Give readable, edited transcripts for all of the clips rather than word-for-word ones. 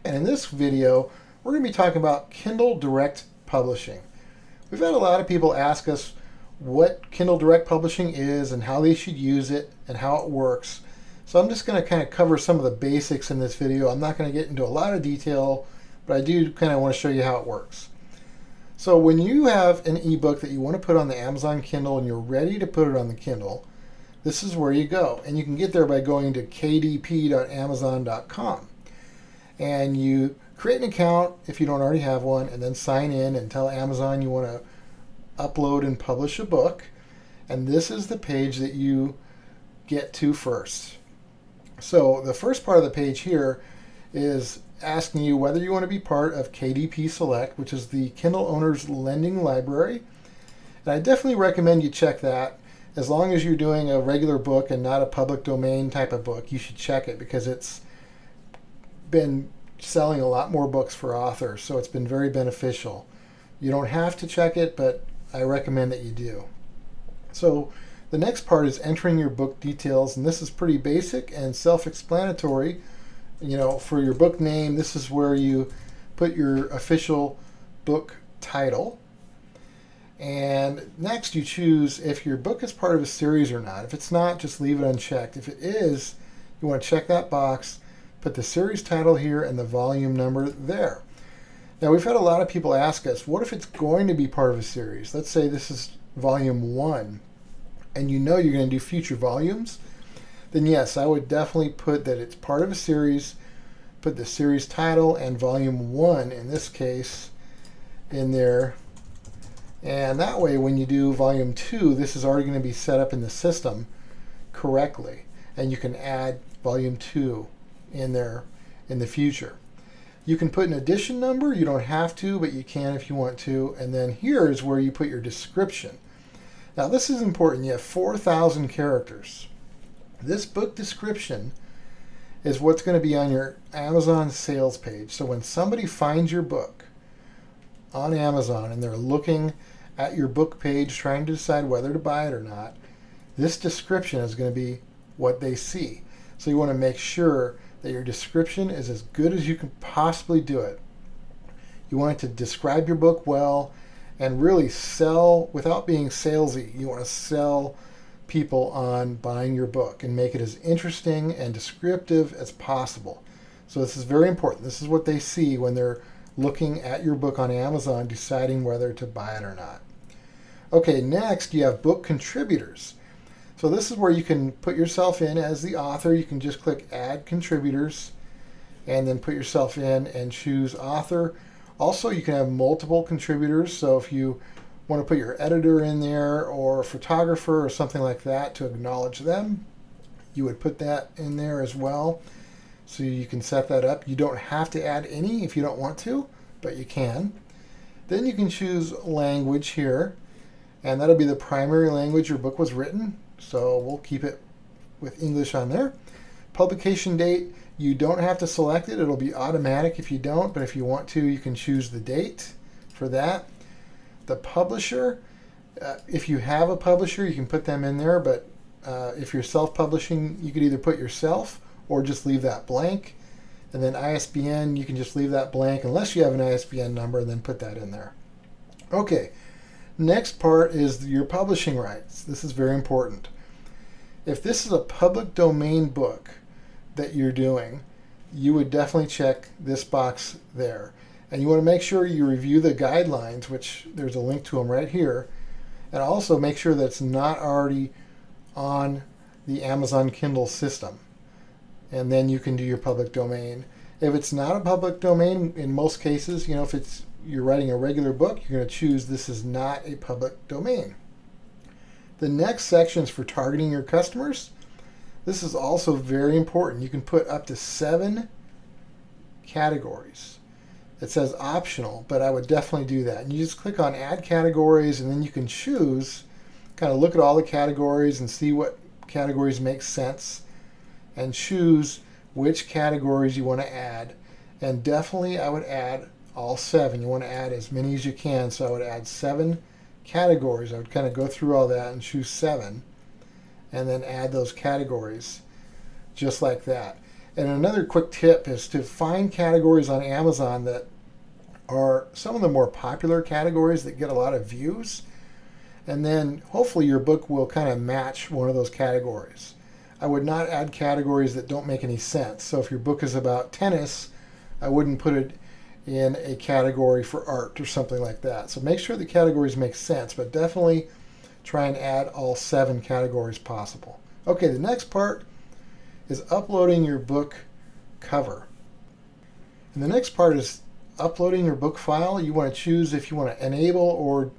And in this video, we're going to be talking about Kindle Direct Publishing. We've had a lot of people ask us what Kindle Direct Publishing is and how they should use it and how it works. So I'm just going to kind of cover some of the basics in this video. I'm not going to get into a lot of detail, but I do kind of want to show you how it works. So when you have an ebook that you want to put on the Amazon Kindle and you're ready to put it on the Kindle, this is where you go. And you can get there by going to kdp.amazon.com. And you create an account if you don't already have one, and then sign in and tell Amazon you want to upload and publish a book. And this is the page that you get to first. So the first part of the page here is asking you whether you want to be part of KDP Select, which is the Kindle Owners Lending Library. And I definitely recommend you check that. As long as you're doing a regular book and not a public domain type of book, you should check it because it's been selling a lot more books for authors, so it's been very beneficial. You don't have to check it, but I recommend that you do. So the next part is entering your book details, and this is pretty basic and self-explanatory. You know, for your book name, this is where you put your official book title. And next you choose if your book is part of a series or not. If it's not, just leave it unchecked. If it is, you want to check that box, put the series title here and the volume number there. Now we've had a lot of people ask us, what if it's going to be part of a series? Let's say this is volume 1 and you know you're going to do future volumes. Then yes, I would definitely put that it's part of a series, put the series title and volume 1 in this case in there. And that way when you do volume 2, this is already going to be set up in the system correctly. And you can add volume 2 in there in the future. You can put an edition number. You don't have to, but you can if you want to. And then here is where you put your description. Now this is important. You have 4,000 characters. This book description is what's going to be on your Amazon sales page. So when somebody finds your book on Amazon and they're looking at your book page trying to decide whether to buy it or not, this description is going to be what they see. So you want to make sure that your description is as good as you can possibly do it. You want it to describe your book well and really sell without being salesy. You want to sell people on buying your book and make it as interesting and descriptive as possible. So this is very important. This is what they see when they're looking at your book on Amazon, deciding whether to buy it or not. Okay, next you have book contributors. So this is where you can put yourself in as the author. You can just click Add Contributors and then put yourself in and choose author. Also, you can have multiple contributors. So if you want to put your editor in there or photographer or something like that to acknowledge them, you would put that in there as well. So you can set that up. You don't have to add any if you don't want to, but you can. Then you can choose language here, and that'll be the primary language your book was written. So we'll keep it with English on there. Publication date, you don't have to select it. It'll be automatic if you don't, but if you want to, you can choose the date for that. The publisher, if you have a publisher, you can put them in there, but if you're self-publishing, you could either put yourself or just leave that blank. And then ISBN, you can just leave that blank unless you have an ISBN number and then put that in there. Okay. Next part is your publishing rights. This is very important. If this is a public domain book that you're doing, you would definitely check this box there. And you want to make sure you review the guidelines, which there's a link to them right here. And also make sure that it's not already on the Amazon Kindle system. And then you can do your public domain. If it's not a public domain, in most cases, you know, if you're writing a regular book, you're going to choose this is not a public domain. The next section is for targeting your customers. This is also very important. You can put up to 7 categories. It says optional, but I would definitely do that. And you just click on add categories, and then you can choose, kind of look at all the categories and see what categories make sense and choose which categories you want to add. And definitely I would add all 7. You want to add as many as you can, so I would add 7 categories. I would kind of go through all that and choose 7 and then add those categories just like that. And another quick tip is to find categories on Amazon that are some of the more popular categories that get a lot of views. And then hopefully your book will kind of match one of those categories. I would not add categories that don't make any sense. So if your book is about tennis, I wouldn't put it in a category for art or something like that. So make sure the categories make sense, but definitely try and add all 7 categories possible. Okay, the next part is uploading your book cover. And the next part is uploading your book file. You want to choose if you want to enable or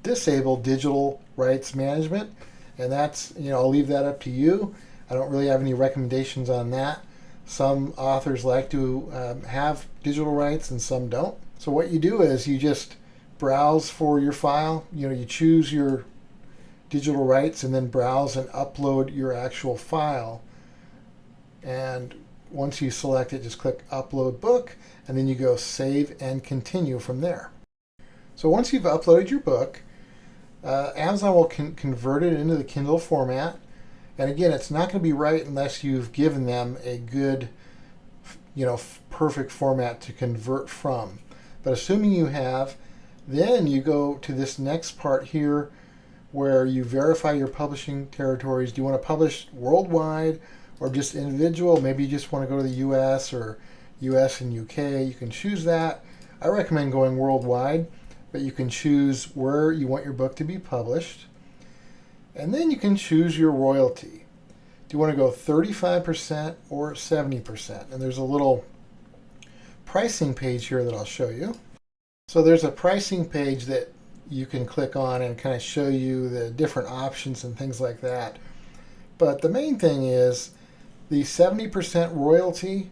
disable digital rights management, and that's, I'll leave that up to you. I don't really have any recommendations on that. Some authors like to have digital rights and some don't. So what you do is you just browse for your file. You choose your digital rights and then browse and upload your actual file. And once you select it, just click Upload Book, and then you go Save and Continue from there. So once you've uploaded your book, Amazon will convert it into the Kindle format. And again, it's not going to be right unless you've given them a good, perfect format to convert from. But assuming you have, then you go to this next part here where you verify your publishing territories. Do you want to publish worldwide or just individual? Maybe you just want to go to the US or US and UK. You can choose that. I recommend going worldwide, but you can choose where you want your book to be published. And then you can choose your royalty. Do you want to go 35% or 70%? And there's a little pricing page here that I'll show you. So there's a pricing page that you can click on and kind of show you the different options and things like that. But the main thing is the 70% royalty.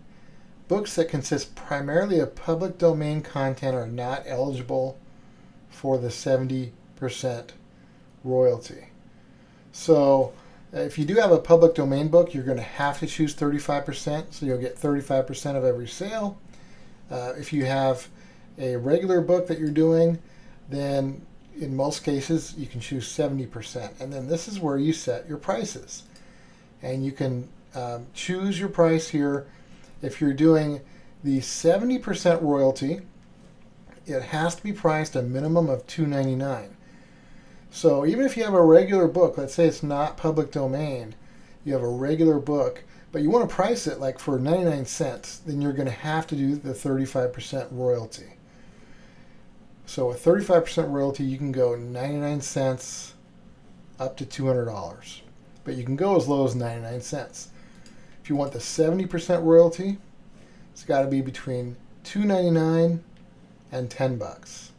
Books that consist primarily of public domain content are not eligible for the 70% royalty. So if you do have a public domain book, you're going to have to choose 35%, so you'll get 35% of every sale. If you have a regular book that you're doing, then in most cases you can choose 70%. And then this is where you set your prices. And you can choose your price here. If you're doing the 70% royalty, it has to be priced a minimum of $2.99. So even if you have a regular book, let's say it's not public domain, you have a regular book, but you want to price it like for 99 cents, then you're going to have to do the 35% royalty. So with 35% royalty, you can go 99 cents up to $200, but you can go as low as 99 cents. If you want the 70% royalty, it's got to be between $2.99 and $10.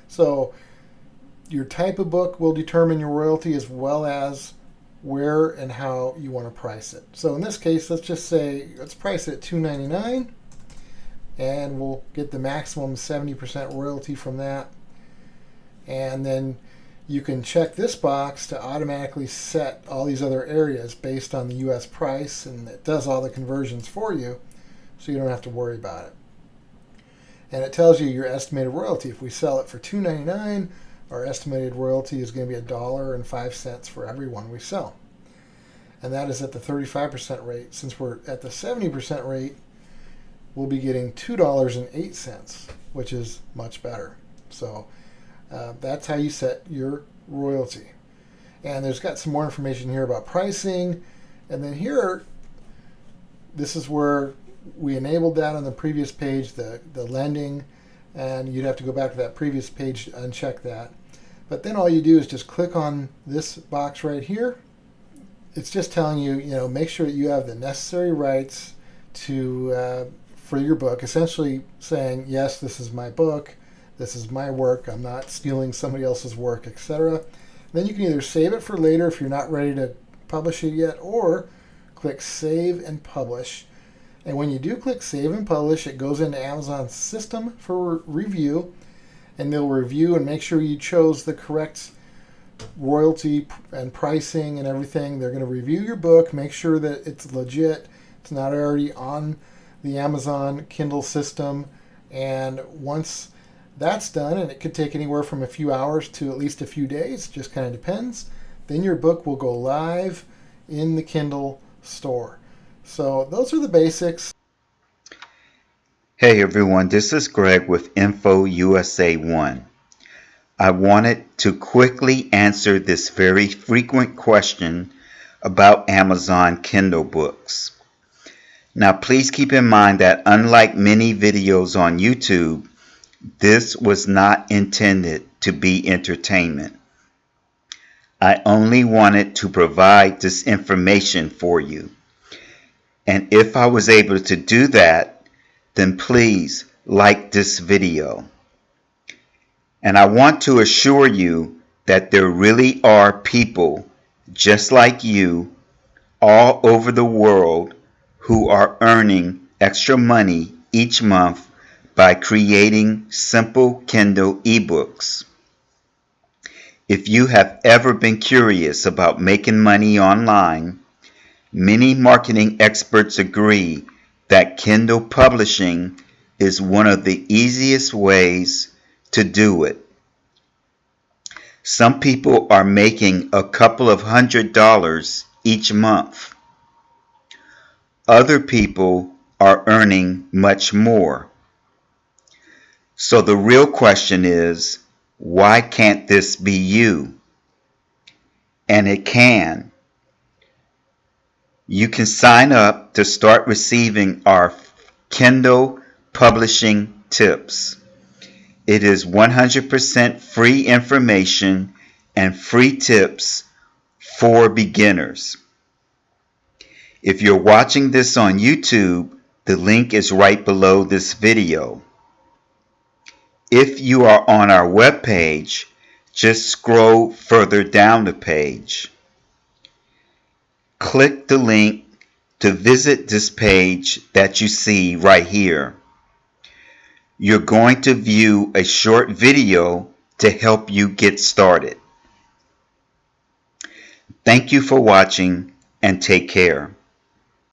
So your type of book will determine your royalty as well as where and how you want to price it. So in this case, let's just say, let's price it at $2.99 and we'll get the maximum 70% royalty from that. And then you can check this box to automatically set all these other areas based on the US price, and it does all the conversions for you, so you don't have to worry about it. And it tells you your estimated royalty. If we sell it for $2.99, our estimated royalty is going to be $1.05 for every one we sell. And that is at the 35% rate. Since we're at the 70% rate, we'll be getting $2.08, which is much better. So that's how you set your royalty. And there's got some more information here about pricing. And then here, this is where we enabled that on the previous page, the lending, and you'd have to go back to that previous page to uncheck that. But then all you do is just click on this box right here. It's just telling you, make sure that you have the necessary rights to for your book, essentially saying, yes, this is my book, this is my work, I'm not stealing somebody else's work, etc. Then you can either save it for later if you're not ready to publish it yet, or click Save and Publish. And when you do click Save and Publish, it goes into Amazon's system for review, and they'll review and make sure you chose the correct royalty and pricing and everything. They're going to review your book, make sure that it's legit, it's not already on the Amazon Kindle system. And once that's done, and it could take anywhere from a few hours to at least a few days, just kind of depends, then your book will go live in the Kindle store. So those are the basics. Hey everyone, this is Greg with Info USA 1. I wanted to quickly answer this very frequent question about Amazon Kindle books. Now please keep in mind that unlike many videos on YouTube, this was not intended to be entertainment. I only wanted to provide this information for you. And if I was able to do that, then please like this video. And I want to assure you that there really are people just like you all over the world who are earning extra money each month by creating simple Kindle ebooks. If you have ever been curious about making money online, many marketing experts agree that Kindle publishing is one of the easiest ways to do it. Some people are making a couple of $100s each month. Other people are earning much more. So the real question is, why can't this be you? And it can. You can sign up to start receiving our Kindle publishing tips. It is 100% free information and free tips for beginners. If you're watching this on YouTube, the link is right below this video. If you are on our webpage, just scroll further down the page. Click the link to visit this page that you see right here. You're going to view a short video to help you get started. Thank you for watching and take care.